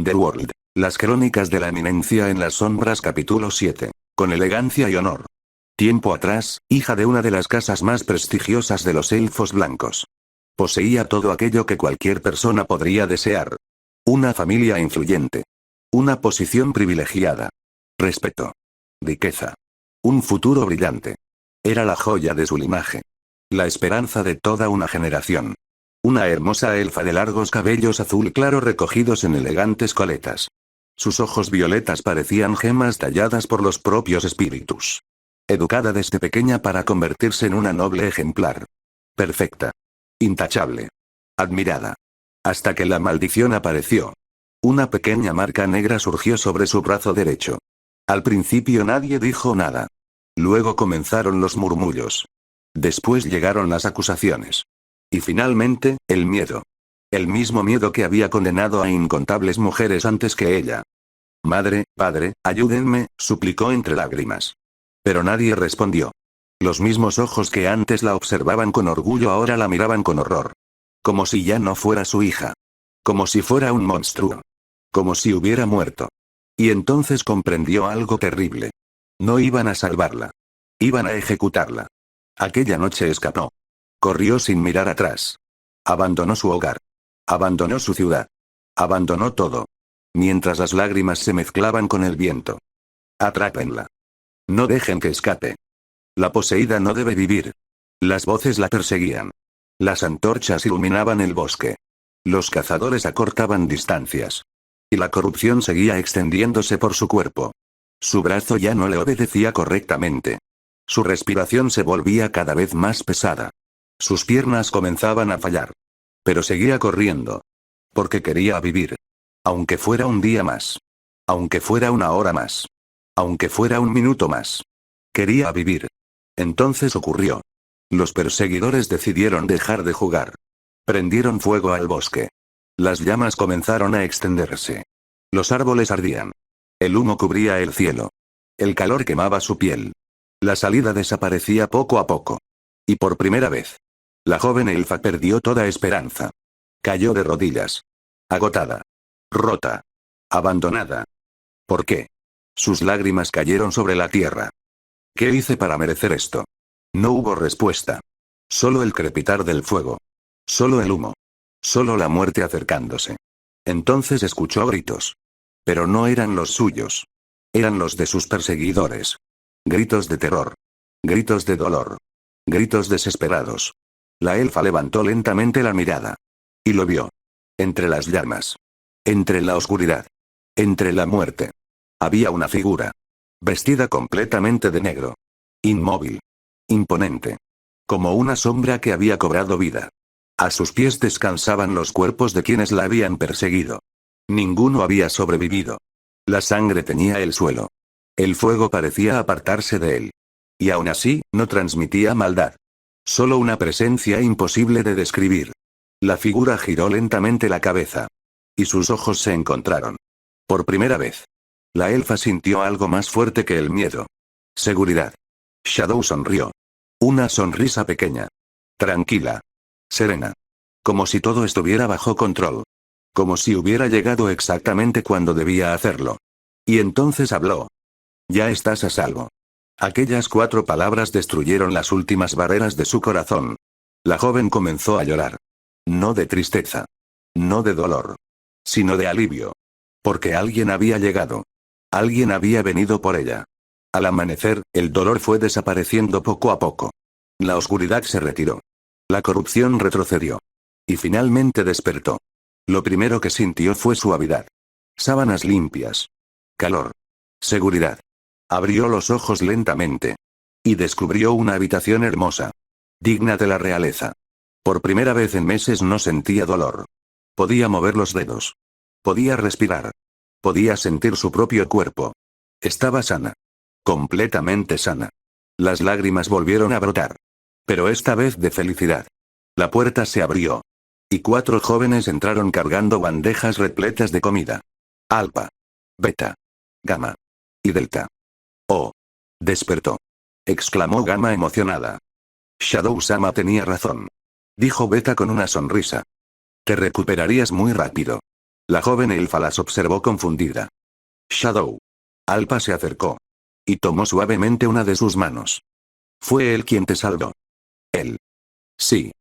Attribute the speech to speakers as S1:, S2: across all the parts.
S1: Underworld. Las crónicas de la eminencia en las sombras capítulo 7. Con elegancia y honor. Tiempo atrás, hija de una de las casas más prestigiosas de los elfos blancos. Poseía todo aquello que cualquier persona podría desear. Una familia influyente. Una posición privilegiada. Respeto. Riqueza. Un futuro brillante. Era la joya de su linaje. La esperanza de toda una generación. Una hermosa elfa de largos cabellos azul claro recogidos en elegantes coletas. Sus ojos violetas parecían gemas talladas por los propios espíritus. Educada desde pequeña para convertirse en una noble ejemplar. Perfecta. Intachable. Admirada. Hasta que la maldición apareció. Una pequeña marca negra surgió sobre su brazo derecho. Al principio nadie dijo nada. Luego comenzaron los murmullos. Después llegaron las acusaciones. Y finalmente, el miedo. El mismo miedo que había condenado a incontables mujeres antes que ella. Madre, padre, ayúdenme, suplicó entre lágrimas. Pero nadie respondió. Los mismos ojos que antes la observaban con orgullo ahora la miraban con horror. Como si ya no fuera su hija. Como si fuera un monstruo. Como si hubiera muerto. Y entonces comprendió algo terrible. No iban a salvarla. Iban a ejecutarla. Aquella noche escapó. Corrió sin mirar atrás. Abandonó su hogar. Abandonó su ciudad. Abandonó todo. Mientras las lágrimas se mezclaban con el viento. Atrápenla. No dejen que escape. La poseída no debe vivir. Las voces la perseguían. Las antorchas iluminaban el bosque. Los cazadores acortaban distancias. Y la corrupción seguía extendiéndose por su cuerpo. Su brazo ya no le obedecía correctamente. Su respiración se volvía cada vez más pesada. Sus piernas comenzaban a fallar. Pero seguía corriendo. Porque quería vivir. Aunque fuera un día más. Aunque fuera una hora más. Aunque fuera un minuto más. Quería vivir. Entonces ocurrió. Los perseguidores decidieron dejar de jugar. Prendieron fuego al bosque. Las llamas comenzaron a extenderse. Los árboles ardían. El humo cubría el cielo. El calor quemaba su piel. La salida desaparecía poco a poco. Y por primera vez, la joven elfa perdió toda esperanza. Cayó de rodillas. Agotada. Rota. Abandonada. ¿Por qué? Sus lágrimas cayeron sobre la tierra. ¿Qué hice para merecer esto? No hubo respuesta. Solo el crepitar del fuego. Solo el humo. Solo la muerte acercándose. Entonces escuchó gritos. Pero no eran los suyos. Eran los de sus perseguidores. Gritos de terror. Gritos de dolor. Gritos desesperados. La elfa levantó lentamente la mirada. Y lo vio. Entre las llamas. Entre la oscuridad. Entre la muerte. Había una figura. Vestida completamente de negro. Inmóvil. Imponente. Como una sombra que había cobrado vida. A sus pies descansaban los cuerpos de quienes la habían perseguido. Ninguno había sobrevivido. La sangre teñía el suelo. El fuego parecía apartarse de él. Y aún así, no transmitía maldad. Solo una presencia imposible de describir. La figura giró lentamente la cabeza. Y sus ojos se encontraron. Por primera vez. La elfa sintió algo más fuerte que el miedo. Seguridad. Shadow sonrió. Una sonrisa pequeña. Tranquila. Serena. Como si todo estuviera bajo control. Como si hubiera llegado exactamente cuando debía hacerlo. Y entonces habló. Ya estás a salvo. Aquellas 4 palabras destruyeron las últimas barreras de su corazón. La joven comenzó a llorar. No de tristeza. No de dolor. Sino de alivio. Porque alguien había llegado. Alguien había venido por ella. Al amanecer, el dolor fue desapareciendo poco a poco. La oscuridad se retiró. La corrupción retrocedió. Y finalmente despertó. Lo primero que sintió fue suavidad. Sábanas limpias. Calor. Seguridad. Abrió los ojos lentamente. Y descubrió una habitación hermosa. Digna de la realeza. Por primera vez en meses no sentía dolor. Podía mover los dedos. Podía respirar. Podía sentir su propio cuerpo. Estaba sana. Completamente sana. Las lágrimas volvieron a brotar. Pero esta vez de felicidad. La puerta se abrió. Y 4 jóvenes entraron cargando bandejas repletas de comida. Alfa. Beta. Gamma. Y Delta. Oh. Despertó. Exclamó Gamma emocionada. Shadow-sama tenía razón. Dijo Beta con una sonrisa. Te recuperarías muy rápido. La joven elfa las observó confundida. Shadow. Alpa se acercó. Y tomó suavemente una de sus manos. Fue él quien te salvó. Él. Sí.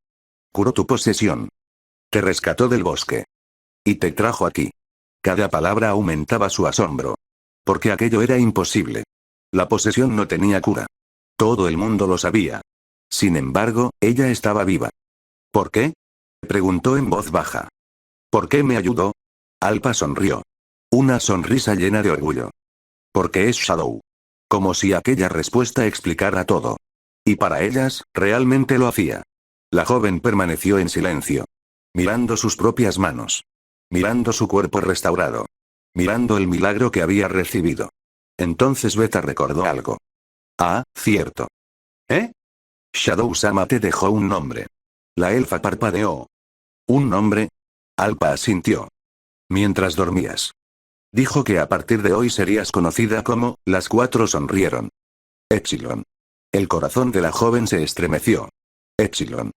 S1: Curó tu posesión. Te rescató del bosque. Y te trajo aquí. Cada palabra aumentaba su asombro. Porque aquello era imposible. La posesión no tenía cura. Todo el mundo lo sabía. Sin embargo, ella estaba viva. ¿Por qué? Preguntó en voz baja. ¿Por qué me ayudó? Alpa sonrió. Una sonrisa llena de orgullo. Porque es Shadow. Como si aquella respuesta explicara todo. Y para ellas, realmente lo hacía. La joven permaneció en silencio. Mirando sus propias manos. Mirando su cuerpo restaurado. Mirando el milagro que había recibido. Entonces Beta recordó algo. Ah, cierto. ¿Eh? Shadow-sama te dejó un nombre. La elfa parpadeó. ¿Un nombre? Alpa asintió. Mientras dormías. Dijo que a partir de hoy serías conocida como, las cuatro sonrieron. Epsilon. El corazón de la joven se estremeció. Epsilon.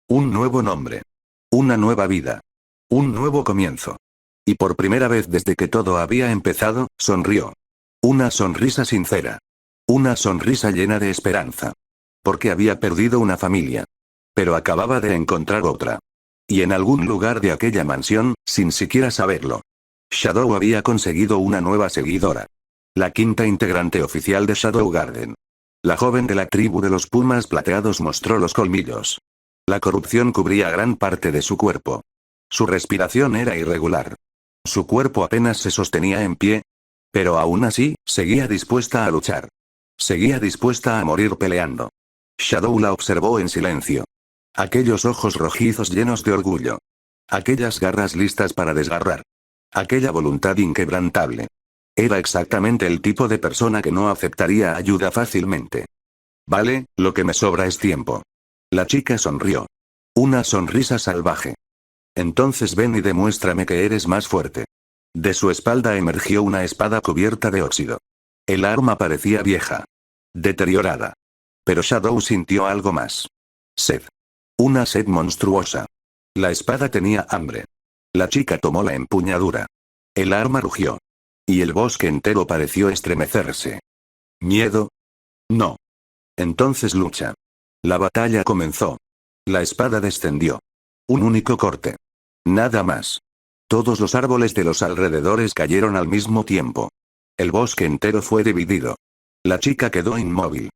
S1: Un nuevo nombre. Una nueva vida. Un nuevo comienzo. Y por primera vez desde que todo había empezado, sonrió. Una sonrisa sincera. Una sonrisa llena de esperanza. Porque había perdido una familia. Pero acababa de encontrar otra. Y en algún lugar de aquella mansión, sin siquiera saberlo, Shadow había conseguido una nueva seguidora. La quinta integrante oficial de Shadow Garden. La joven de la tribu de los pumas plateados mostró los colmillos. La corrupción cubría gran parte de su cuerpo. Su respiración era irregular. Su cuerpo apenas se sostenía en pie. Pero aún así, seguía dispuesta a luchar. Seguía dispuesta a morir peleando. Shadow la observó en silencio. Aquellos ojos rojizos llenos de orgullo. Aquellas garras listas para desgarrar. Aquella voluntad inquebrantable. Era exactamente el tipo de persona que no aceptaría ayuda fácilmente. Vale, lo que me sobra es tiempo. La chica sonrió. Una sonrisa salvaje. Entonces ven y demuéstrame que eres más fuerte. De su espalda emergió una espada cubierta de óxido. El arma parecía vieja. Deteriorada. Pero Shadow sintió algo más. Sed. Una sed monstruosa. La espada tenía hambre. La chica tomó la empuñadura. El arma rugió. Y el bosque entero pareció estremecerse. ¿Miedo? No. Entonces lucha. La batalla comenzó. La espada descendió. Un único corte. Nada más. Todos los árboles de los alrededores cayeron al mismo tiempo. El bosque entero fue dividido. La chica quedó inmóvil.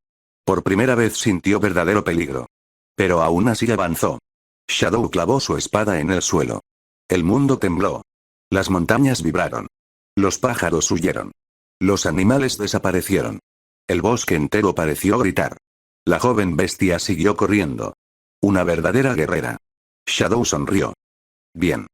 S1: Por primera vez sintió verdadero peligro. Pero aún así avanzó. Shadow clavó su espada en el suelo. El mundo tembló. Las montañas vibraron. Los pájaros huyeron. Los animales desaparecieron. El bosque entero pareció gritar. La joven bestia siguió corriendo. Una verdadera guerrera. Shadow sonrió. Bien.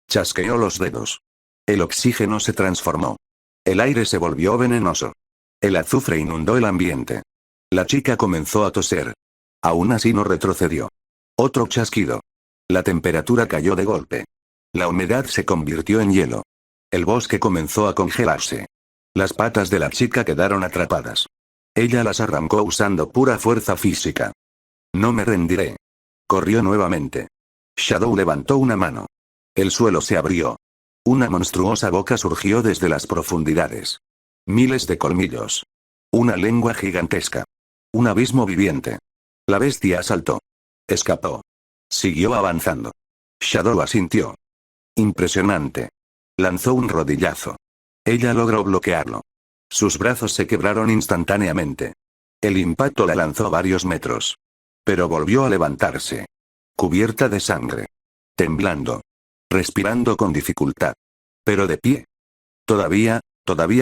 S1: Chasqueó los dedos. El oxígeno se transformó. El aire se volvió venenoso. El azufre inundó el ambiente. La chica comenzó a toser. Aún así no retrocedió. Otro chasquido. La temperatura cayó de golpe. La humedad se convirtió en hielo. El bosque comenzó a congelarse. Las patas de la chica quedaron atrapadas. Ella las arrancó usando pura fuerza física. No me rendiré. Corrió nuevamente. Shadow levantó una mano. El suelo se abrió. Una monstruosa boca surgió desde las profundidades. Miles de colmillos. Una lengua gigantesca. Un abismo viviente. La bestia saltó. Escapó. Siguió avanzando. Shadow asintió. Impresionante. Lanzó un rodillazo. Ella logró bloquearlo. Sus brazos se quebraron instantáneamente. El impacto la lanzó varios metros. Pero volvió a levantarse. Cubierta de sangre. Temblando. Respirando con dificultad. Pero de pie. Todavía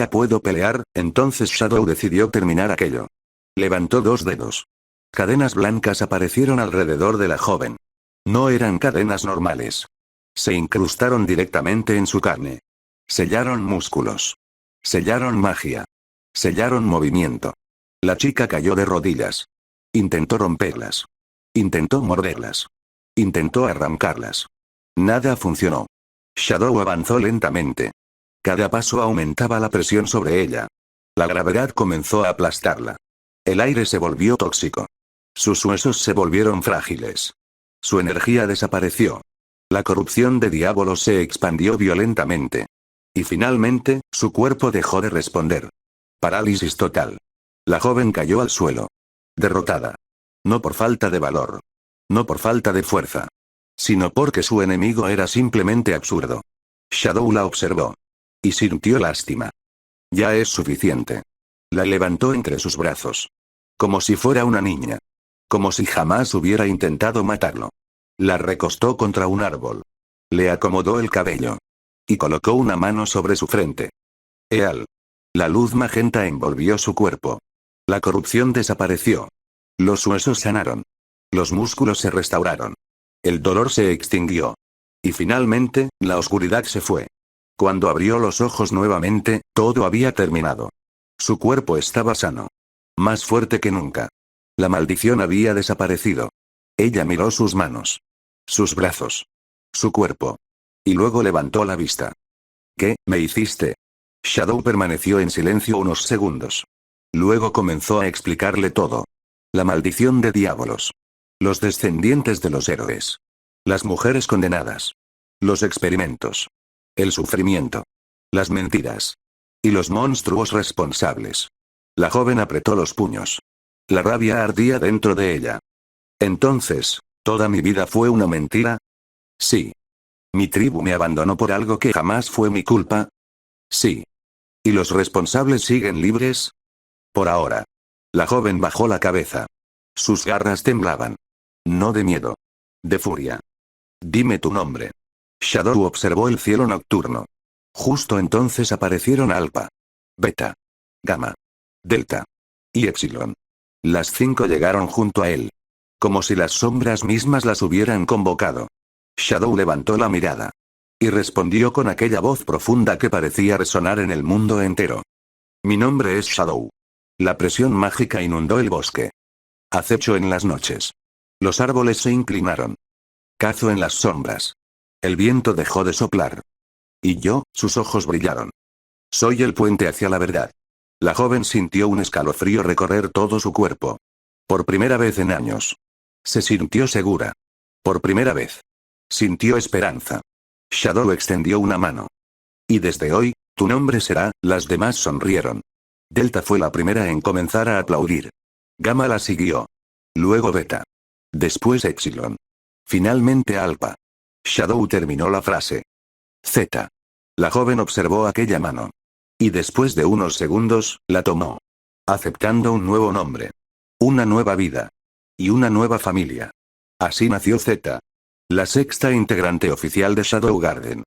S1: puedo pelear. Entonces Shadow decidió terminar aquello. Levantó dos dedos. Cadenas blancas aparecieron alrededor de la joven. No eran cadenas normales. Se incrustaron directamente en su carne. Sellaron músculos. Sellaron magia. Sellaron movimiento. La chica cayó de rodillas. Intentó romperlas. Intentó morderlas. Intentó arrancarlas. Nada funcionó. Shadow avanzó lentamente. Cada paso aumentaba la presión sobre ella. La gravedad comenzó a aplastarla. El aire se volvió tóxico. Sus huesos se volvieron frágiles. Su energía desapareció. La corrupción de Diablo se expandió violentamente. Y finalmente, su cuerpo dejó de responder. Parálisis total. La joven cayó al suelo. Derrotada. No por falta de valor. No por falta de fuerza. Sino porque su enemigo era simplemente absurdo. Shadow la observó. Y sintió lástima. Ya es suficiente. La levantó entre sus brazos. Como si fuera una niña. Como si jamás hubiera intentado matarlo. La recostó contra un árbol. Le acomodó el cabello. Y colocó una mano sobre su frente. Eal. La luz magenta envolvió su cuerpo. La corrupción desapareció. Los huesos sanaron. Los músculos se restauraron. El dolor se extinguió. Y finalmente, la oscuridad se fue. Cuando abrió los ojos nuevamente, todo había terminado. Su cuerpo estaba sano. Más fuerte que nunca. La maldición había desaparecido. Ella miró sus manos. Sus brazos. Su cuerpo. Y luego levantó la vista. ¿Qué me hiciste? Shadow permaneció en silencio unos segundos. Luego comenzó a explicarle todo. La maldición de diabolos. Los descendientes de los héroes. Las mujeres condenadas. Los experimentos. El sufrimiento. Las mentiras. Y los monstruos responsables. La joven apretó los puños. La rabia ardía dentro de ella. Entonces, ¿toda mi vida fue una mentira? Sí. ¿Mi tribu me abandonó por algo que jamás fue mi culpa? Sí. ¿Y los responsables siguen libres? Por ahora. La joven bajó la cabeza. Sus garras temblaban. No de miedo. De furia. Dime tu nombre. Shadow observó el cielo nocturno. Justo entonces aparecieron Alpha. Beta. Gamma. Delta. Y Epsilon. Las 5 llegaron junto a él. Como si las sombras mismas las hubieran convocado. Shadow levantó la mirada. Y respondió con aquella voz profunda que parecía resonar en el mundo entero. Mi nombre es Shadow. La presión mágica inundó el bosque. Acecho en las noches. Los árboles se inclinaron. Cazo en las sombras. El viento dejó de soplar. Y yo, sus ojos brillaron. Soy el puente hacia la verdad. La joven sintió un escalofrío recorrer todo su cuerpo. Por primera vez en años. Se sintió segura. Por primera vez. Sintió esperanza. Shadow extendió una mano. Y desde hoy, tu nombre será, las demás sonrieron. Delta fue la primera en comenzar a aplaudir. Gamma la siguió. Luego Beta. Después Epsilon. Finalmente Alpha. Shadow terminó la frase. Z. La joven observó aquella mano. Y después de unos segundos, la tomó. Aceptando un nuevo nombre. Una nueva vida. Y una nueva familia. Así nació Z. La sexta integrante oficial de Shadow Garden.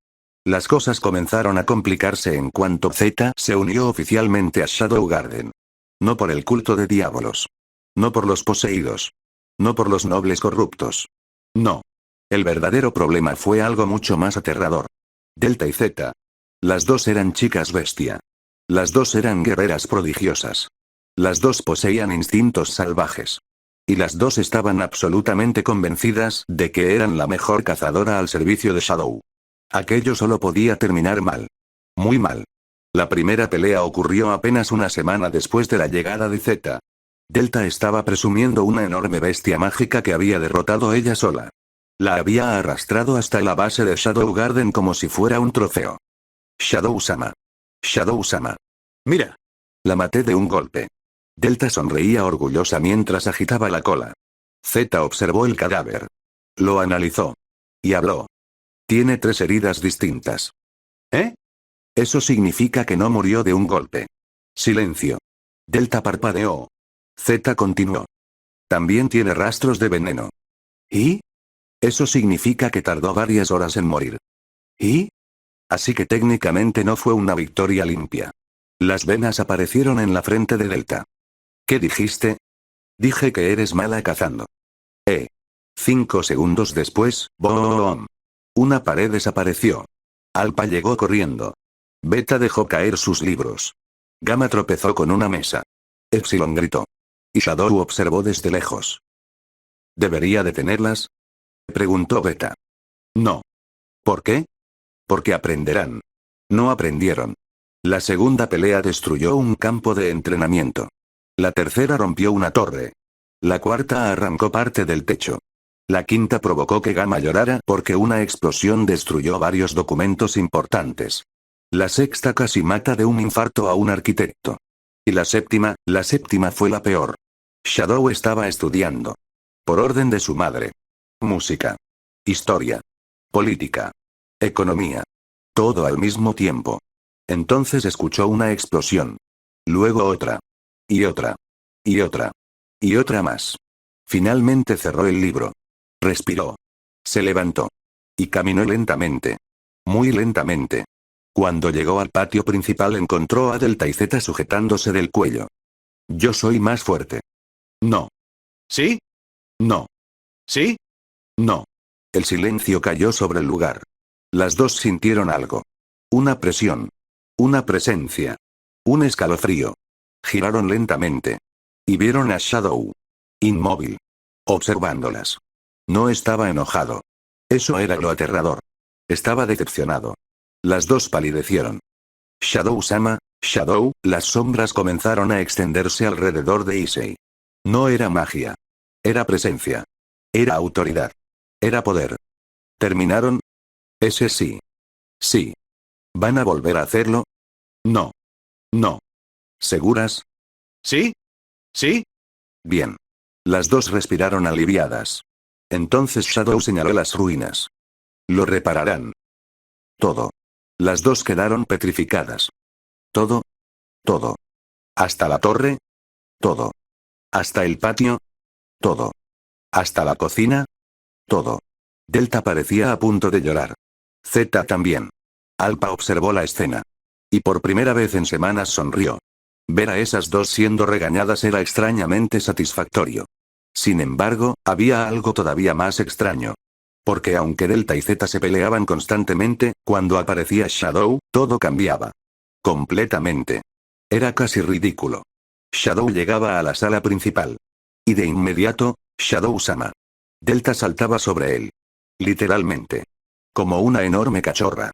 S1: Las cosas comenzaron a complicarse en cuanto Z se unió oficialmente a Shadow Garden. No por el culto de diabolos. No por los poseídos. No por los nobles corruptos. No. El verdadero problema fue algo mucho más aterrador. Delta y Z. Las dos eran chicas bestia. Las dos eran guerreras prodigiosas. Las dos poseían instintos salvajes. Y las dos estaban absolutamente convencidas de que eran la mejor cazadora al servicio de Shadow. Aquello solo podía terminar mal. Muy mal. La primera pelea ocurrió apenas una semana después de la llegada de Z. Delta estaba presumiendo una enorme bestia mágica que había derrotado ella sola. La había arrastrado hasta la base de Shadow Garden como si fuera un trofeo. Shadow-sama. Shadow-sama. Mira. La maté de un golpe. Delta sonreía orgullosa mientras agitaba la cola. Z observó el cadáver. Lo analizó. Y habló. Tiene 3 heridas distintas. ¿Eh? Eso significa que no murió de un golpe. Silencio. Delta parpadeó. Z continuó. También tiene rastros de veneno. ¿Y? Eso significa que tardó varias horas en morir. ¿Y? Así que técnicamente no fue una victoria limpia. Las venas aparecieron en la frente de Delta. ¿Qué dijiste? Dije que eres mala cazando. 5 segundos después, ¡boom! Una pared desapareció. Alpha llegó corriendo. Beta dejó caer sus libros. Gamma tropezó con una mesa. Epsilon gritó. Y Shadow observó desde lejos. ¿Debería detenerlas? Preguntó Beta. No. ¿Por qué? Porque aprenderán. No aprendieron. La segunda pelea destruyó un campo de entrenamiento. La tercera rompió una torre. La cuarta arrancó parte del techo. La quinta provocó que Gamma llorara porque una explosión destruyó varios documentos importantes. La sexta casi mata de un infarto a un arquitecto. Y la séptima fue la peor. Shadow estaba estudiando. Por orden de su madre. Música. Historia. Política. Economía. Todo al mismo tiempo. Entonces escuchó una explosión. Luego otra. Y otra. Y otra. Y otra más. Finalmente cerró el libro. Respiró. Se levantó. Y caminó lentamente. Muy lentamente. Cuando llegó al patio principal encontró a Delta y Z sujetándose del cuello. Yo soy más fuerte. No. ¿Sí? No. ¿Sí? No. El silencio cayó sobre el lugar. Las dos sintieron algo. Una presión. Una presencia. Un escalofrío. Giraron lentamente. Y vieron a Shadow. Inmóvil. Observándolas. No estaba enojado. Eso era lo aterrador. Estaba decepcionado. Las dos palidecieron. Shadow-sama, Shadow, las sombras comenzaron a extenderse alrededor de Issei. No era magia. Era presencia. Era autoridad. Era poder. ¿Terminaron? Ese sí. Sí. ¿Van a volver a hacerlo? No. No. ¿Seguras? ¿Sí? ¿Sí? Bien. Las dos respiraron aliviadas. Entonces Shadow señaló las ruinas. Lo repararán. Todo. Las dos quedaron petrificadas. Todo. Todo. Hasta la torre. Todo. Hasta el patio. Todo. Hasta la cocina. Todo. Delta parecía a punto de llorar. Z también. Alpa observó la escena. Y por primera vez en semanas sonrió. Ver a esas dos siendo regañadas era extrañamente satisfactorio. Sin embargo, había algo todavía más extraño. Porque aunque Delta y Z se peleaban constantemente, cuando aparecía Shadow, todo cambiaba. Completamente. Era casi ridículo. Shadow llegaba a la sala principal. Y de inmediato, Shadow-sama. Delta saltaba sobre él. Literalmente. Como una enorme cachorra.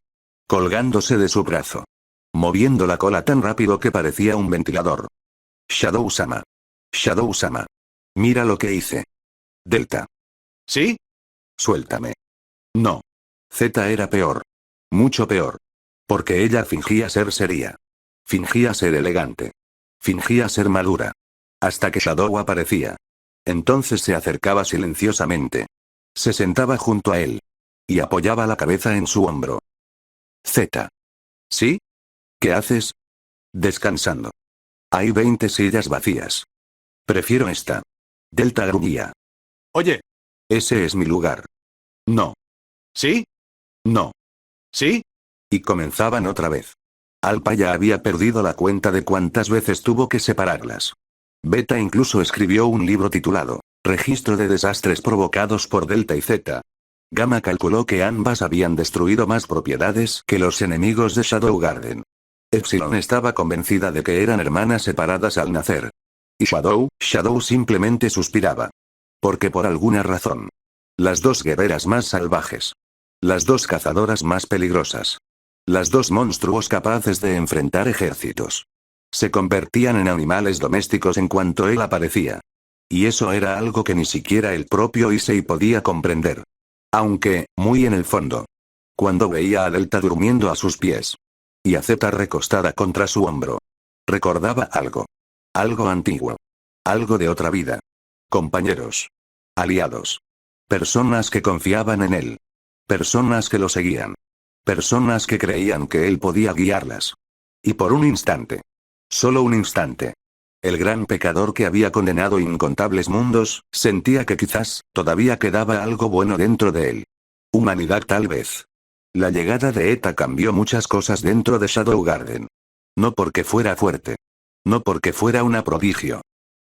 S1: Colgándose de su brazo. Moviendo la cola tan rápido que parecía un ventilador. Shadow-sama. Shadow-sama. Mira lo que hice. Delta. ¿Sí? Suéltame. No. Z era peor. Mucho peor. Porque ella fingía ser seria. Fingía ser elegante. Fingía ser madura. Hasta que Shadow aparecía. Entonces se acercaba silenciosamente. Se sentaba junto a él. Y apoyaba la cabeza en su hombro. Z. ¿Sí? ¿Qué haces? Descansando. Hay 20 sillas vacías. Prefiero esta. Delta gruñía. Oye. Ese es mi lugar. No. ¿Sí? No. ¿Sí? Y comenzaban otra vez. Alpa ya había perdido la cuenta de cuántas veces tuvo que separarlas. Beta incluso escribió un libro titulado Registro de desastres provocados por Delta y Z. Gamma calculó que ambas habían destruido más propiedades que los enemigos de Shadow Garden. Epsilon estaba convencida de que eran hermanas separadas al nacer. Y Shadow simplemente suspiraba. Porque por alguna razón. Las dos guerreras más salvajes. Las dos cazadoras más peligrosas. Las dos monstruos capaces de enfrentar ejércitos. Se convertían en animales domésticos en cuanto él aparecía. Y eso era algo que ni siquiera el propio Issei podía comprender. Aunque, muy en el fondo. Cuando veía a Delta durmiendo a sus pies. Y a Z recostada contra su hombro. Recordaba algo. Algo antiguo. Algo de otra vida. Compañeros. Aliados. Personas que confiaban en él. Personas que lo seguían. Personas que creían que él podía guiarlas. Y por un instante. Solo un instante. El gran pecador que había condenado incontables mundos, sentía que quizás, todavía quedaba algo bueno dentro de él. Humanidad tal vez. La llegada de Eta cambió muchas cosas dentro de Shadow Garden. No porque fuera fuerte. No porque fuera una prodigio.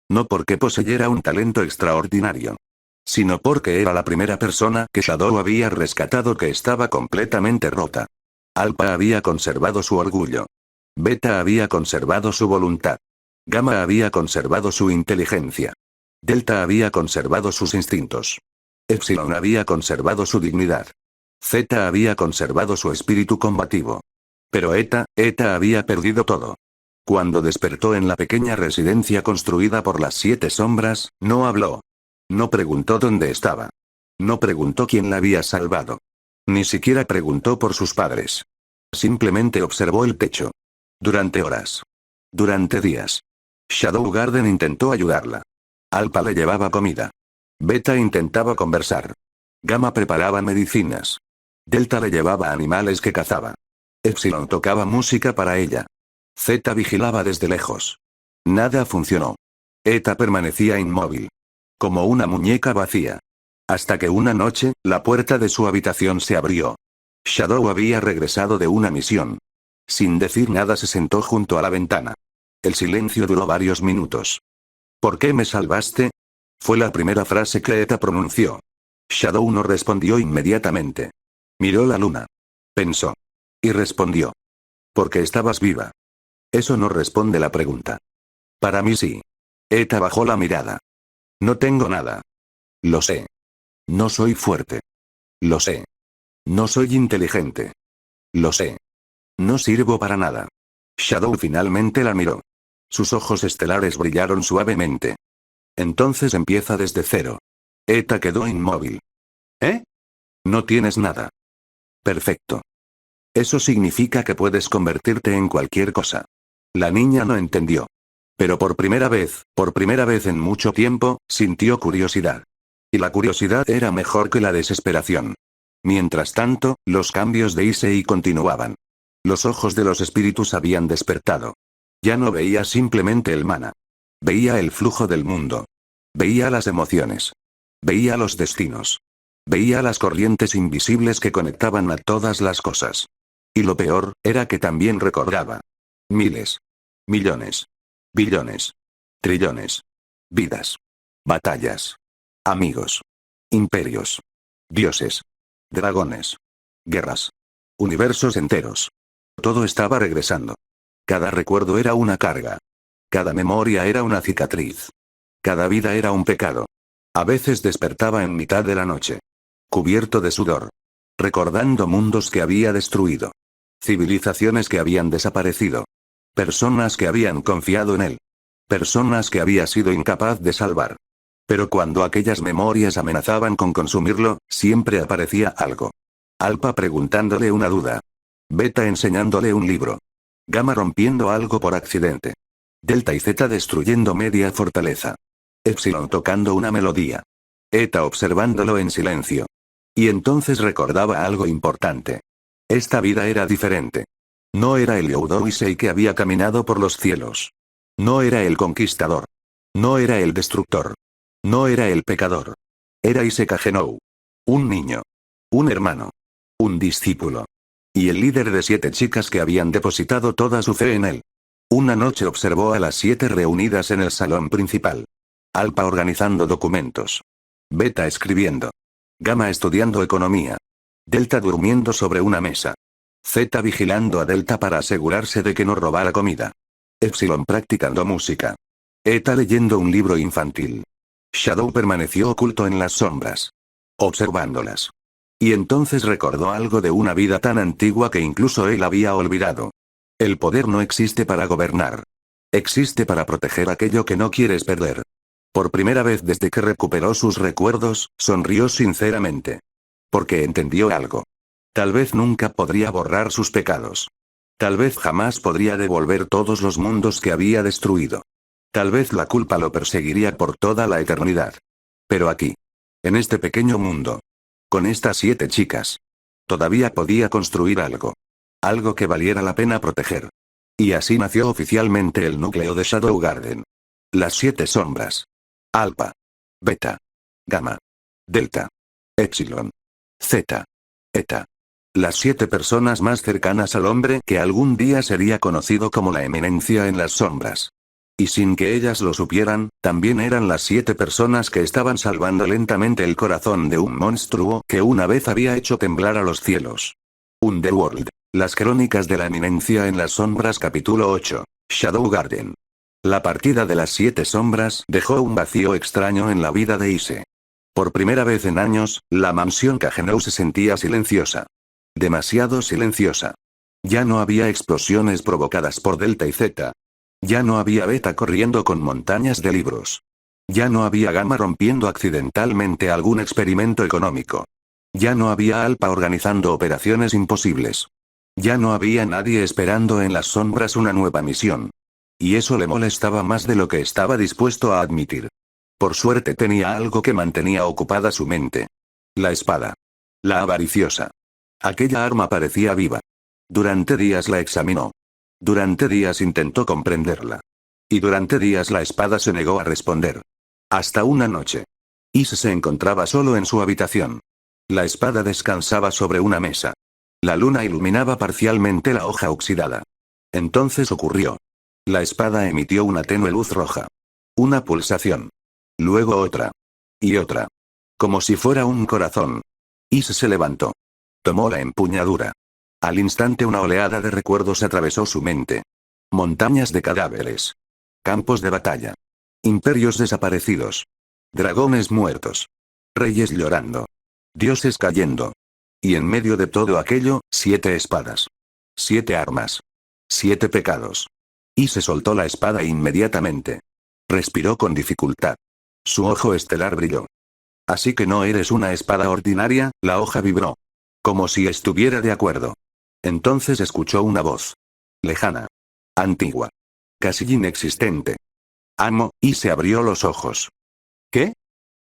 S1: No porque poseyera un talento extraordinario. Sino porque era la primera persona que Shadow había rescatado que estaba completamente rota. Alpa había conservado su orgullo. Beta había conservado su voluntad. Gamma había conservado su inteligencia. Delta había conservado sus instintos. Epsilon había conservado su dignidad. Z había conservado su espíritu combativo. Pero Eta había perdido todo. Cuando despertó en la pequeña residencia construida por las 7 sombras, no habló. No preguntó dónde estaba. No preguntó quién la había salvado. Ni siquiera preguntó por sus padres. Simplemente observó el techo. Durante horas. Durante días. Shadow Garden intentó ayudarla. Alpha le llevaba comida. Beta intentaba conversar. Gamma preparaba medicinas. Delta le llevaba animales que cazaba. Epsilon tocaba música para ella. Zeta vigilaba desde lejos. Nada funcionó. Eta permanecía inmóvil. Como una muñeca vacía. Hasta que una noche, la puerta de su habitación se abrió. Shadow había regresado de una misión. Sin decir nada se sentó junto a la ventana. El silencio duró varios minutos. ¿Por qué me salvaste? Fue la primera frase que Eta pronunció. Shadow no respondió inmediatamente. Miró la luna. Pensó. Y respondió. Porque estabas viva. Eso no responde la pregunta. Para mí sí. Eta bajó la mirada. No tengo nada. Lo sé. No soy fuerte. Lo sé. No soy inteligente. Lo sé. No sirvo para nada. Shadow finalmente la miró. Sus ojos estelares brillaron suavemente. Entonces empieza desde cero. Eta quedó inmóvil. ¿Eh? No tienes nada. Perfecto. Eso significa que puedes convertirte en cualquier cosa. La niña no entendió. Pero por primera vez en mucho tiempo, sintió curiosidad. Y la curiosidad era mejor que la desesperación. Mientras tanto, los cambios de Issei continuaban. Los ojos de los espíritus habían despertado. Ya no veía simplemente el mana. Veía el flujo del mundo. Veía las emociones. Veía los destinos. Veía las corrientes invisibles que conectaban a todas las cosas. Y lo peor, era que también recordaba. Miles. Millones. Billones. Trillones. Vidas. Batallas. Amigos. Imperios. Dioses. Dragones. Guerras. Universos enteros. Todo estaba regresando. Cada recuerdo era una carga. Cada memoria era una cicatriz. Cada vida era un pecado. A veces despertaba en mitad de la noche. Cubierto de sudor. Recordando mundos que había destruido. Civilizaciones que habían desaparecido. Personas que habían confiado en él. Personas que había sido incapaz de salvar. Pero cuando aquellas memorias amenazaban con consumirlo, siempre aparecía algo. Alpha preguntándole una duda. Beta enseñándole un libro. Gamma rompiendo algo por accidente. Delta y Zeta destruyendo media fortaleza. Epsilon tocando una melodía. Eta observándolo en silencio. Y entonces recordaba algo importante. Esta vida era diferente. No era el Youdou Issei que había caminado por los cielos. No era el conquistador. No era el destructor. No era el pecador. Era Iseka Genou. Un niño. Un hermano. Un discípulo. Y el líder de 7 chicas que habían depositado toda su fe en él. Una noche observó a las 7 reunidas en el salón principal. Alpha organizando documentos. Beta escribiendo. Gamma estudiando economía. Delta durmiendo sobre una mesa. Zeta vigilando a Delta para asegurarse de que no robara comida. Epsilon practicando música. Eta leyendo un libro infantil. Shadow permaneció oculto en las sombras. Observándolas. Y entonces recordó algo de una vida tan antigua que incluso él había olvidado. El poder no existe para gobernar. Existe para proteger aquello que no quieres perder. Por primera vez desde que recuperó sus recuerdos, sonrió sinceramente. Porque entendió algo. Tal vez nunca podría borrar sus pecados. Tal vez jamás podría devolver todos los mundos que había destruido. Tal vez la culpa lo perseguiría por toda la eternidad. Pero aquí. En este pequeño mundo. Con estas 7 chicas. Todavía podía construir algo. Algo que valiera la pena proteger. Y así nació oficialmente el núcleo de Shadow Garden. Las 7 sombras. Alpha. Beta. Gamma. Delta. Epsilon. Zeta. Eta. Las 7 personas más cercanas al hombre que algún día sería conocido como la eminencia en las sombras. Y sin que ellas lo supieran, también eran las 7 personas que estaban salvando lentamente el corazón de un monstruo que una vez había hecho temblar a los cielos. Underworld. Las crónicas de la eminencia en las sombras capítulo 8. Shadow Garden. La partida de las 7 sombras dejó un vacío extraño en la vida de Issei. Por primera vez en años, la mansión Kagenou se sentía silenciosa. Demasiado silenciosa. Ya no había explosiones provocadas por Delta y Zeta. Ya no había Beta corriendo con montañas de libros. Ya no había Gamma rompiendo accidentalmente algún experimento económico. Ya no había Alpha organizando operaciones imposibles. Ya no había nadie esperando en las sombras una nueva misión. Y eso le molestaba más de lo que estaba dispuesto a admitir. Por suerte tenía algo que mantenía ocupada su mente. La espada. La avariciosa. Aquella arma parecía viva. Durante días la examinó. Durante días intentó comprenderla. Y durante días la espada se negó a responder. Hasta una noche. Ise se encontraba solo en su habitación. La espada descansaba sobre una mesa. La luna iluminaba parcialmente la hoja oxidada. Entonces ocurrió. La espada emitió una tenue luz roja. Una pulsación. Luego otra. Y otra. Como si fuera un corazón. Ise se levantó. Tomó la empuñadura. Al instante una oleada de recuerdos atravesó su mente. Montañas de cadáveres. Campos de batalla. Imperios desaparecidos. Dragones muertos. Reyes llorando. Dioses cayendo. Y en medio de todo aquello, 7 espadas. 7 armas. 7 pecados. Y se soltó la espada inmediatamente. Respiró con dificultad. Su ojo estelar brilló. Así que no eres una espada ordinaria, la hoja vibró. Como si estuviera de acuerdo. Entonces escuchó una voz. Lejana. Antigua. Casi inexistente. Amo, y se abrió los ojos. ¿Qué?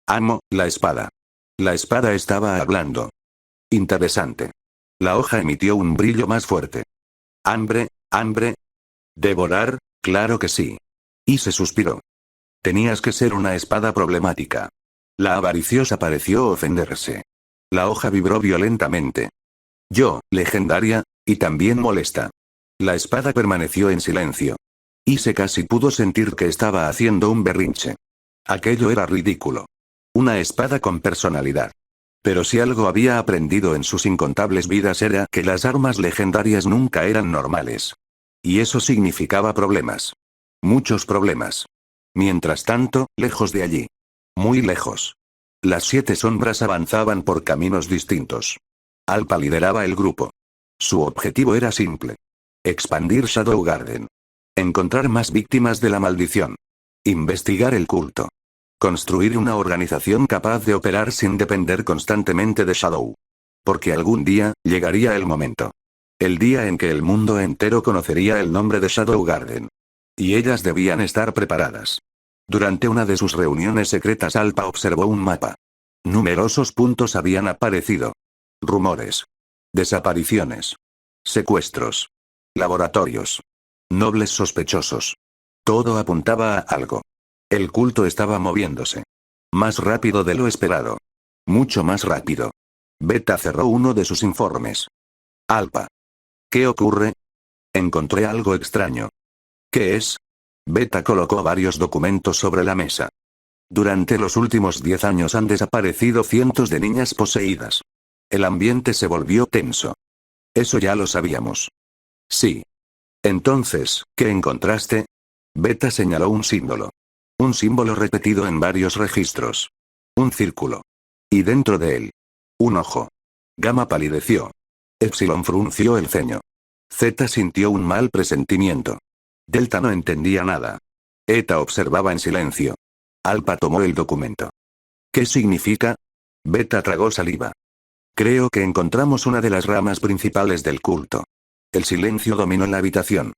S1: Amo, la espada. La espada estaba hablando. Interesante. La hoja emitió un brillo más fuerte. Hambre, hambre. Devorar, claro que sí. Y se suspiró. Tenías que ser una espada problemática. La avariciosa pareció ofenderse. La hoja vibró violentamente. Yo, legendaria, y también molesta. La espada permaneció en silencio. Ise casi pudo sentir que estaba haciendo un berrinche. Aquello era ridículo. Una espada con personalidad. Pero si algo había aprendido en sus incontables vidas era que las armas legendarias nunca eran normales. Y eso significaba problemas. Muchos problemas. Mientras tanto, lejos de allí. Muy lejos. Las 7 sombras avanzaban por caminos distintos. Alpa lideraba el grupo. Su objetivo era simple. Expandir Shadow Garden. Encontrar más víctimas de la maldición. Investigar el culto. Construir una organización capaz de operar sin depender constantemente de Shadow. Porque algún día, llegaría el momento. El día en que el mundo entero conocería el nombre de Shadow Garden. Y ellas debían estar preparadas. Durante una de sus reuniones secretas Alpa observó un mapa. Numerosos puntos habían aparecido. Rumores. Desapariciones. Secuestros. Laboratorios. Nobles sospechosos. Todo apuntaba a algo. El culto estaba moviéndose. Más rápido de lo esperado. Mucho más rápido. Beta cerró uno de sus informes. Alpa. ¿Qué ocurre? Encontré algo extraño. ¿Qué es? Beta colocó varios documentos sobre la mesa. Durante los últimos 10 años han desaparecido cientos de niñas poseídas. El ambiente se volvió tenso. Eso ya lo sabíamos. Sí. Entonces, ¿qué encontraste? Beta señaló un símbolo. Un símbolo repetido en varios registros. Un círculo. Y dentro de él. Un ojo. Gamma palideció. Epsilon frunció el ceño. Zeta sintió un mal presentimiento. Delta no entendía nada. Eta observaba en silencio. Alpa tomó el documento. ¿Qué significa? Beta tragó saliva. Creo que encontramos una de las ramas principales del culto. El silencio dominó la habitación.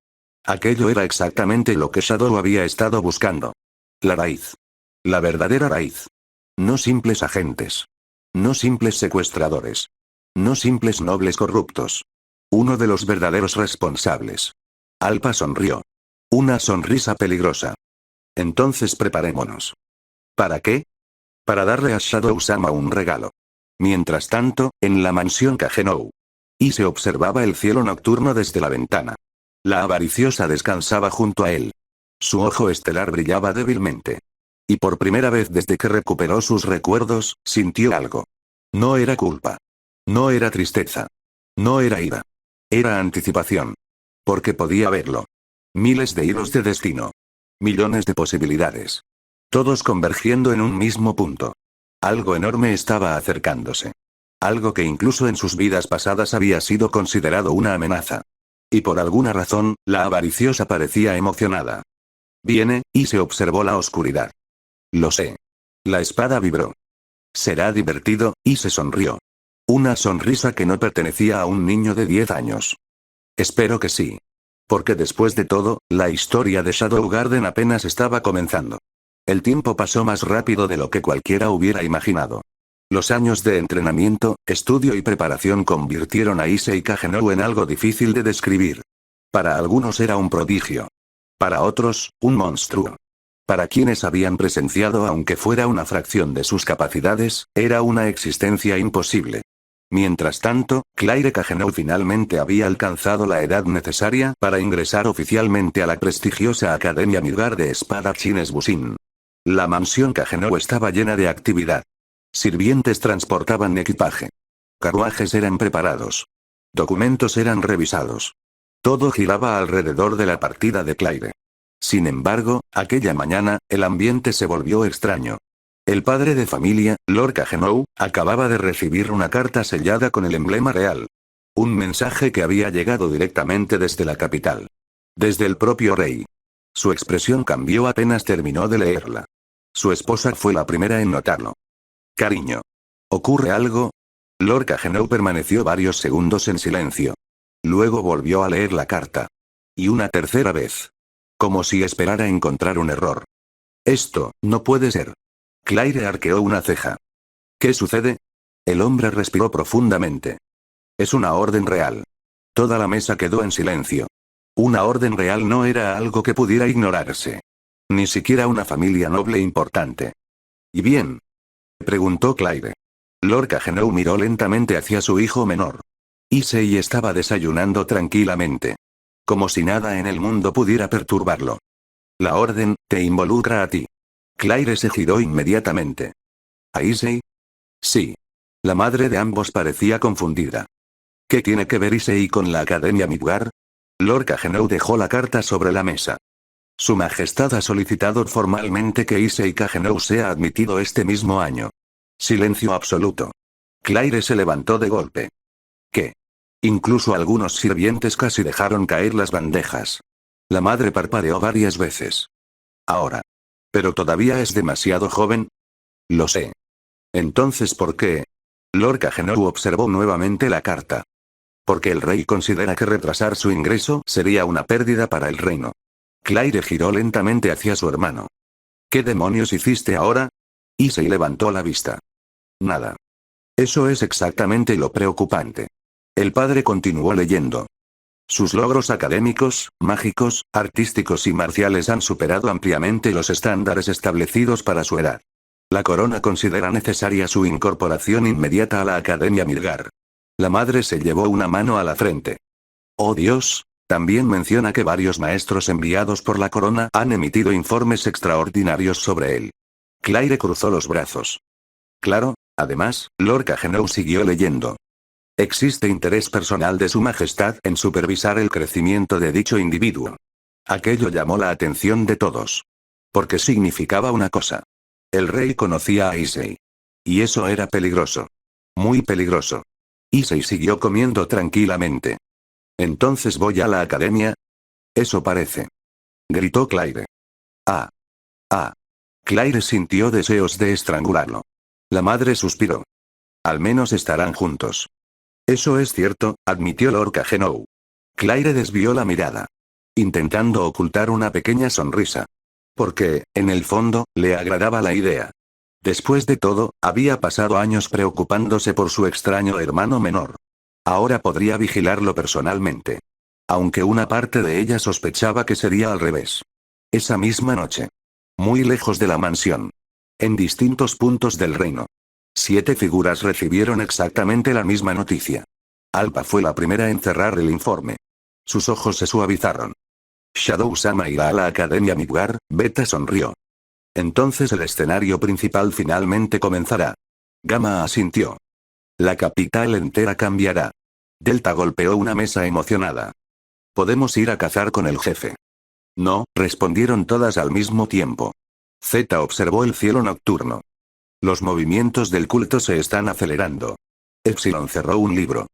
S1: Aquello era exactamente lo que Shadow había estado buscando. La raíz. La verdadera raíz. No simples agentes. No simples secuestradores. No simples nobles corruptos. Uno de los verdaderos responsables. Alpa sonrió. Una sonrisa peligrosa. Entonces preparémonos. ¿Para qué? Para darle a Shadow-sama un regalo. Mientras tanto, en la mansión Kagenou. Y se observaba el cielo nocturno desde la ventana. La avariciosa descansaba junto a él. Su ojo estelar brillaba débilmente. Y por primera vez desde que recuperó sus recuerdos, sintió algo. No era culpa. No era tristeza. No era ira. Era anticipación. Porque podía verlo. Miles de hilos de destino. Millones de posibilidades. Todos convergiendo en un mismo punto. Algo enorme estaba acercándose. Algo que incluso en sus vidas pasadas había sido considerado una amenaza. Y por alguna razón, la avariciosa parecía emocionada. Viene, y se observó la oscuridad. Lo sé. La espada vibró. Será divertido, y se sonrió. Una sonrisa que no pertenecía a un niño de 10 años. Espero que sí. Porque después de todo, la historia de Shadow Garden apenas estaba comenzando. El tiempo pasó más rápido de lo que cualquiera hubiera imaginado. Los años de entrenamiento, estudio y preparación convirtieron a Issei Kagenou en algo difícil de describir. Para algunos era un prodigio. Para otros, un monstruo. Para quienes habían presenciado aunque fuera una fracción de sus capacidades, era una existencia imposible. Mientras tanto, Claire Kagenou finalmente había alcanzado la edad necesaria para ingresar oficialmente a la prestigiosa Academia Midgar de Espadachines Bushin. La mansión Kagenou estaba llena de actividad. Sirvientes transportaban equipaje. Carruajes eran preparados. Documentos eran revisados. Todo giraba alrededor de la partida de Claire. Sin embargo, aquella mañana, el ambiente se volvió extraño. El padre de familia, Lord Kagenou, acababa de recibir una carta sellada con el emblema real. Un mensaje que había llegado directamente desde la capital. Desde el propio rey. Su expresión cambió apenas terminó de leerla. Su esposa fue la primera en notarlo. Cariño. ¿Ocurre algo? Lord Kagenou permaneció varios segundos en silencio. Luego volvió a leer la carta. Y una tercera vez. Como si esperara encontrar un error. Esto, no puede ser. Claire arqueó una ceja. ¿Qué sucede? El hombre respiró profundamente. Es una orden real. Toda la mesa quedó en silencio. Una orden real no era algo que pudiera ignorarse. Ni siquiera una familia noble importante. ¿Y bien? Preguntó Claire. Lord Kagenou miró lentamente hacia su hijo menor. Issei estaba desayunando tranquilamente. Como si nada en el mundo pudiera perturbarlo. La orden, te involucra a ti. Claire se giró inmediatamente. ¿A Issei? Sí. La madre de ambos parecía confundida. ¿Qué tiene que ver Issei con la Academia Midgar? Lord Kagenou dejó la carta sobre la mesa. Su Majestad ha solicitado formalmente que Issei Kagenou sea admitido este mismo año. Silencio absoluto. Claire se levantó de golpe. ¿Qué? Incluso algunos sirvientes casi dejaron caer las bandejas. La madre parpadeó varias veces. Ahora. ¿Pero todavía es demasiado joven? Lo sé. Entonces, ¿por qué? Lord Kagenou observó nuevamente la carta. Porque el rey considera que retrasar su ingreso sería una pérdida para el reino. Claire giró lentamente hacia su hermano. ¿Qué demonios hiciste ahora? Issei levantó la vista. Nada. Eso es exactamente lo preocupante. El padre continuó leyendo. Sus logros académicos, mágicos, artísticos y marciales han superado ampliamente los estándares establecidos para su edad. La corona considera necesaria su incorporación inmediata a la Academia Midgar. La madre se llevó una mano a la frente. Oh Dios, también menciona que varios maestros enviados por la corona han emitido informes extraordinarios sobre él. Claire cruzó los brazos. Claro, además, Lord Kagenou siguió leyendo. Existe interés personal de su majestad en supervisar el crecimiento de dicho individuo. Aquello llamó la atención de todos. Porque significaba una cosa. El rey conocía a Issei. Y eso era peligroso. Muy peligroso. Issei siguió comiendo tranquilamente. ¿Entonces voy a la academia? Eso parece. Gritó Claire. Ah. Ah. Claire sintió deseos de estrangularlo. La madre suspiró. Al menos estarán juntos. Eso es cierto, admitió Lord Kagenou. Claire desvió la mirada. Intentando ocultar una pequeña sonrisa. Porque, en el fondo, le agradaba la idea. Después de todo, había pasado años preocupándose por su extraño hermano menor. Ahora podría vigilarlo personalmente. Aunque una parte de ella sospechaba que sería al revés. Esa misma noche. Muy lejos de la mansión. En distintos puntos del reino. 7 figuras recibieron exactamente la misma noticia. Alpa fue la primera en cerrar el informe. Sus ojos se suavizaron. Shadow-sama irá a la Academia Midgar, Beta sonrió. Entonces el escenario principal finalmente comenzará. Gamma asintió. La capital entera cambiará. Delta golpeó una mesa emocionada. Podemos ir a cazar con el jefe. No, respondieron todas al mismo tiempo. Z observó el cielo nocturno. Los movimientos del culto se están acelerando. Epsilon cerró un libro.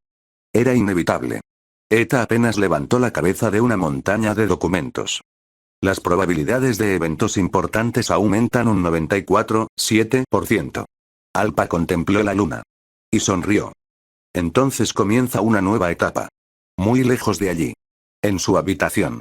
S1: Era inevitable. Eta apenas levantó la cabeza de una montaña de documentos. Las probabilidades de eventos importantes aumentan un 94,7%. Alpa contempló la luna. Y sonrió. Entonces comienza una nueva etapa. Muy lejos de allí. En su habitación.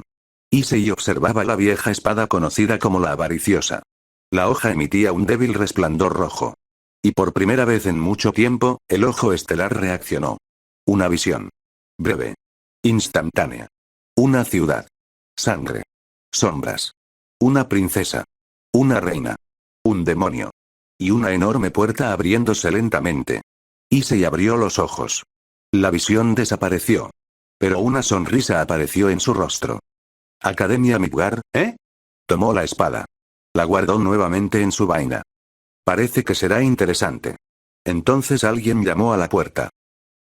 S1: Issei observaba la vieja espada conocida como la avariciosa. La hoja emitía un débil resplandor rojo. Y por primera vez en mucho tiempo, el ojo estelar reaccionó. Una visión. Breve. Instantánea. Una ciudad. Sangre. Sombras. Una princesa. Una reina. Un demonio. Y una enorme puerta abriéndose lentamente. Issei abrió los ojos. La visión desapareció. Pero una sonrisa apareció en su rostro. Academia Midgar, ¿eh? Tomó la espada. La guardó nuevamente en su vaina. Parece que será interesante. Entonces alguien llamó a la puerta.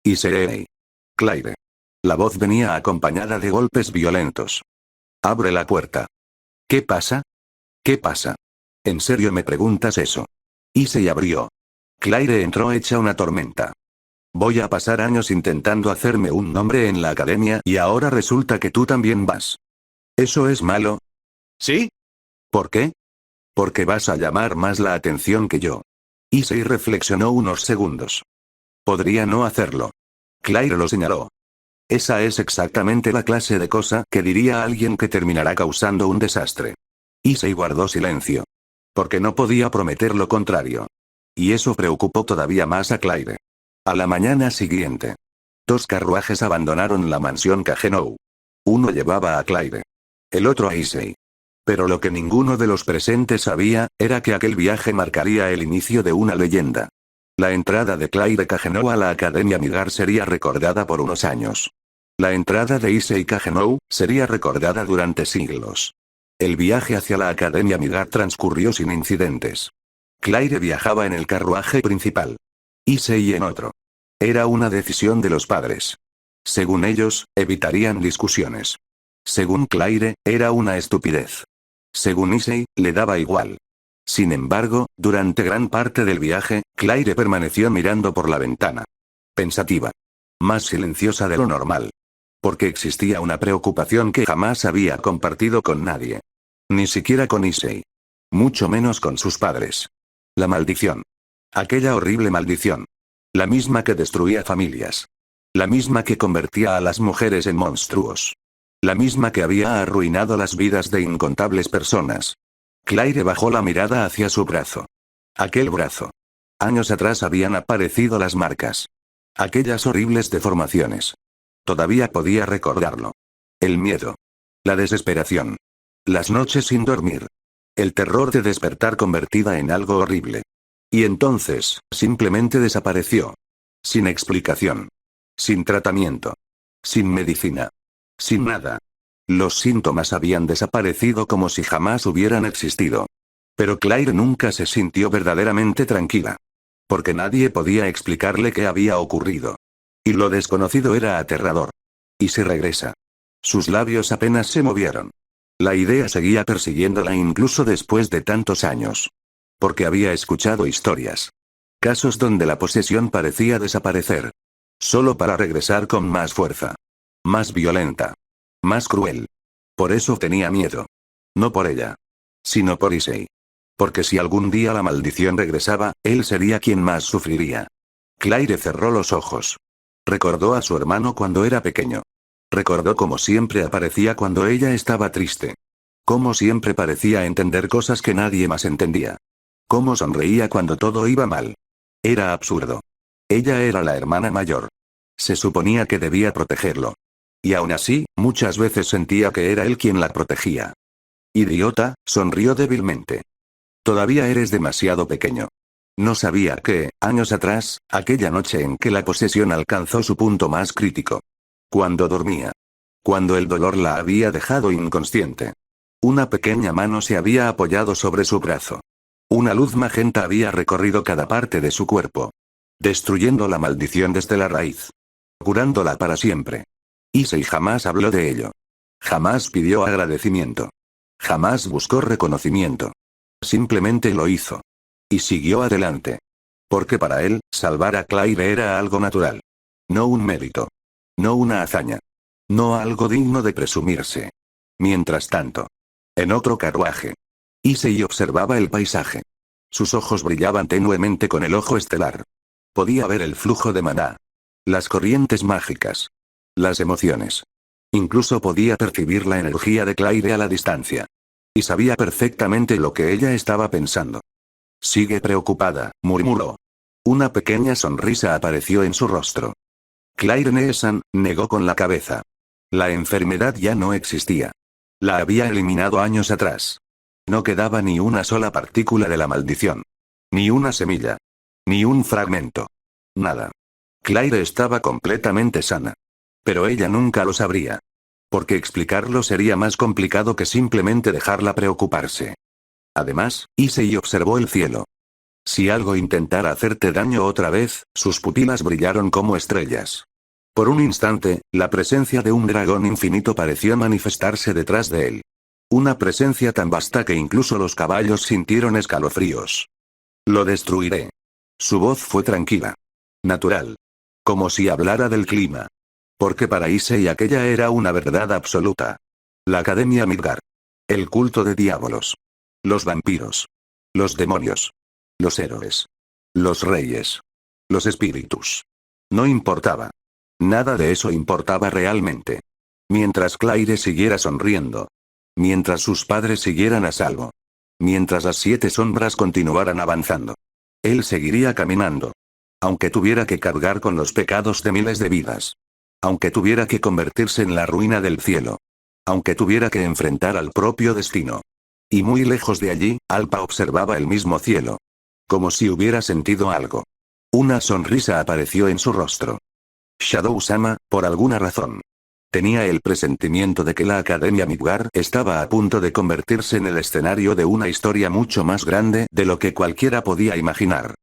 S1: Issei. Claire. La voz venía acompañada de golpes violentos. Abre la puerta. ¿Qué pasa? ¿Qué pasa? ¿En serio me preguntas eso? Issei abrió. Claire entró hecha una tormenta. Voy a pasar años intentando hacerme un nombre en la academia y ahora resulta que tú también vas. ¿Eso es malo?
S2: ¿Sí?
S1: ¿Por qué? Porque vas a llamar más la atención que yo. Issei reflexionó unos segundos. Podría no hacerlo. Claire lo señaló. Esa es exactamente la clase de cosa que diría alguien que terminará causando un desastre. Issei guardó silencio. Porque no podía prometer lo contrario. Y eso preocupó todavía más a Claire. A la mañana siguiente. 2 carruajes abandonaron la mansión Kagenou. Uno llevaba a Claire. El otro a Issei. Pero lo que ninguno de los presentes sabía, era que aquel viaje marcaría el inicio de una leyenda. La entrada de Claire Kagenou a la Academia Midgar sería recordada por unos años. La entrada de Issei Kagenou sería recordada durante siglos. El viaje hacia la Academia Midgar transcurrió sin incidentes. Claire viajaba en el carruaje principal. Issei en otro. Era una decisión de los padres. Según ellos, evitarían discusiones. Según Claire, era una estupidez. Según Issei, le daba igual. Sin embargo, durante gran parte del viaje, Claire permaneció mirando por la ventana. Pensativa. Más silenciosa de lo normal. Porque existía una preocupación que jamás había compartido con nadie. Ni siquiera con Issei. Mucho menos con sus padres. La maldición. Aquella horrible maldición. La misma que destruía familias. La misma que convertía a las mujeres en monstruos. La misma que había arruinado las vidas de incontables personas. Claire bajó la mirada hacia su brazo. Aquel brazo. Años atrás habían aparecido las marcas. Aquellas horribles deformaciones. Todavía podía recordarlo. El miedo. La desesperación. Las noches sin dormir. El terror de despertar convertida en algo horrible. Y entonces, simplemente desapareció. Sin explicación. Sin tratamiento. Sin medicina. Sin nada. Los síntomas habían desaparecido como si jamás hubieran existido. Pero Claire nunca se sintió verdaderamente tranquila. Porque nadie podía explicarle qué había ocurrido. Y lo desconocido era aterrador. ¿Y si regresa? Sus labios apenas se movieron. La idea seguía persiguiéndola incluso después de tantos años. Porque había escuchado historias. Casos donde la posesión parecía desaparecer. Solo para regresar con más fuerza. Más violenta. Más cruel. Por eso tenía miedo. No por ella. Sino por Issei. Porque si algún día la maldición regresaba, él sería quien más sufriría. Claire cerró los ojos. Recordó a su hermano cuando era pequeño. Recordó cómo siempre aparecía cuando ella estaba triste. Cómo siempre parecía entender cosas que nadie más entendía. Cómo sonreía cuando todo iba mal. Era absurdo. Ella era la hermana mayor. Se suponía que debía protegerlo. Y aún así, muchas veces sentía que era él quien la protegía. Idiota, sonrió débilmente. Todavía eres demasiado pequeño. No sabía que, años atrás, aquella noche en que la posesión alcanzó su punto más crítico. Cuando dormía. Cuando el dolor la había dejado inconsciente. Una pequeña mano se había apoyado sobre su brazo. Una luz magenta había recorrido cada parte de su cuerpo. Destruyendo la maldición desde la raíz. Curándola para siempre. Issei jamás habló de ello. Jamás pidió agradecimiento. Jamás buscó reconocimiento. Simplemente lo hizo. Y siguió adelante. Porque para él, salvar a Claire era algo natural. No un mérito. No una hazaña. No algo digno de presumirse. Mientras tanto. En otro carruaje. Issei observaba el paisaje. Sus ojos brillaban tenuemente con el ojo estelar. Podía ver el flujo de maná. Las corrientes mágicas. las emociones. Incluso podía percibir la energía de Claire a la distancia. Y sabía perfectamente lo que ella estaba pensando. Sigue preocupada, murmuró. Una pequeña sonrisa apareció en su rostro. Claire Neeson negó con la cabeza. La enfermedad ya no existía. La había eliminado años atrás. No quedaba ni una sola partícula de la maldición. Ni una semilla. Ni un fragmento. Nada. Claire estaba completamente sana. Pero ella nunca lo sabría. Porque explicarlo sería más complicado que simplemente dejarla preocuparse. Además, Issei observó el cielo. Si algo intentara hacerte daño otra vez, sus pupilas brillaron como estrellas. Por un instante, la presencia de un dragón infinito pareció manifestarse detrás de él. Una presencia tan vasta que incluso los caballos sintieron escalofríos. Lo destruiré. Su voz fue tranquila. Natural. Como si hablara del clima. Porque para Issei aquella era una verdad absoluta. La Academia Midgar. El culto de diablos. Los vampiros. Los demonios. Los héroes. Los reyes. Los espíritus. No importaba. Nada de eso importaba realmente. Mientras Claire siguiera sonriendo. Mientras sus padres siguieran a salvo. Mientras las 7 sombras continuaran avanzando. Él seguiría caminando. Aunque tuviera que cargar con los pecados de miles de vidas. Aunque tuviera que convertirse en la ruina del cielo. Aunque tuviera que enfrentar al propio destino. Y muy lejos de allí, Alpa observaba el mismo cielo. Como si hubiera sentido algo. Una sonrisa apareció en su rostro. Shadow-sama, por alguna razón. Tenía el presentimiento de que la Academia Midgar estaba a punto de convertirse en el escenario de una historia mucho más grande de lo que cualquiera podía imaginar.